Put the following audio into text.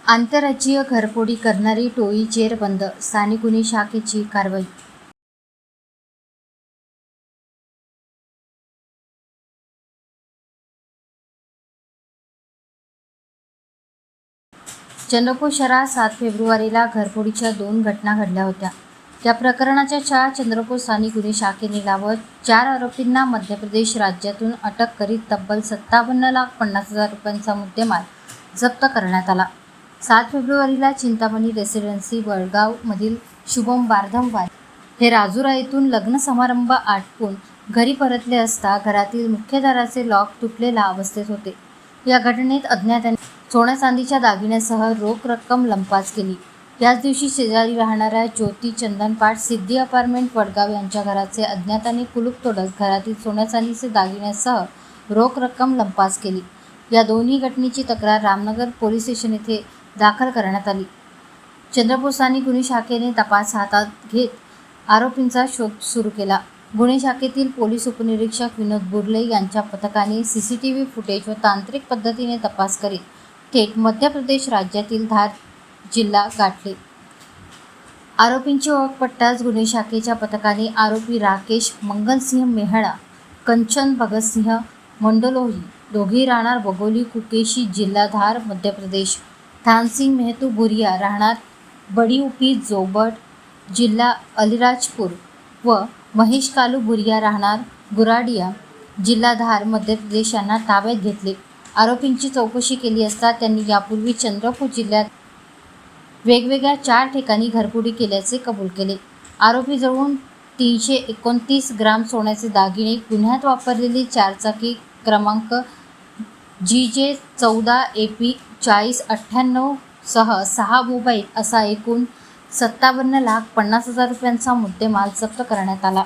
आंतरराज्यीय घरफोडी करणारी टोळी जेरबंद, स्थानिक गुन्हे शाखेची कारवाई. चंद्रपूर शहरात 7 फेब्रुवारीला घरफोडीच्या 2 घटना घडल्या होत्या. त्या प्रकरणाच्या छाया चंद्रपूर स्थानिक गुन्हे शाखेने लावत 4 आरोपींना मध्य प्रदेश राज्यातून अटक करीत तब्बल 57,50,000 रुपयांचा मुद्देमाल जप्त करण्यात आला. 7 फेब्रुवारीला चिंतामणी रेसिडेन्सी वडगाव मधील शुभम बारधमवार हे राजुरा येथून लग्न समारंभ आटपून घरी परतले असता घरातील मुख्य दाराचे लॉक तुटलेल्या अवस्थेत होते. या घटनेत अज्ञातांनी सोन्या चांदीच्या दागिन्यासह रोख रक्कम लंपास केली. याच दिवशी शेजारी राहणाऱ्या ज्योती चंदनपाट सिद्धी अपार्टमेंट वडगाव यांच्या घराचे अज्ञातांनी कुलूप तोडत घरातील सोन्या चांदीचे दागिन्यासह रोख रक्कम लंपास केली. या दोन्ही घटनेची तक्रार रामनगर पोलीस स्टेशन येथे दाखल करण्यात आली. चंद्रपूर स्थानिक गुन्हे शाखेने तपास हातात घेत आरोपींचा शोध सुरू केला. गुन्हे शाखेतील पोलीस उपनिरीक्षक विनोद बुर्ले यांच्या पथकाने CCTV फुटेज व तांत्रिक पद्धतीने तपास करीत थेट मध्य प्रदेश राज्यातील धार जिल्हा गाठले. आरोपींची ओळख पटताच गुन्हे शाखेच्या पथकाने आरोपी राकेश मंगलसिंह मेहड़ा, कंचन भगतसिंह मंडलोही दोघेही राहणार बगोली कुकेशी जिल्हा धार मध्य प्रदेश, थानसिंग मेहतू बुरिया राहणार बड़ी उपी जोबट जिल्हा अलीराजपूर व महेश कालू बुरिया राहणार गुराडिया जिल्हा धार मध्य प्रदेश यांना ताब्यात घेतले. आरोपींची चौकशी केली असता त्यांनी यापूर्वी चंद्रपूर जिल्ह्यात वेगवेगळ्या 4 ठिकाणी घरफोडी केल्याचे कबूल केले. आरोपीजवळून 329 ग्राम सोन्याचे दागिने, गुन्ह्यात वापरलेली 4 चाकी क्रमांक GJ 14 AP 4098 सह 6 मोबाईल असा एकूण 57,50,000 रुपयांचा मुद्देमाल जप्त करण्यात आला.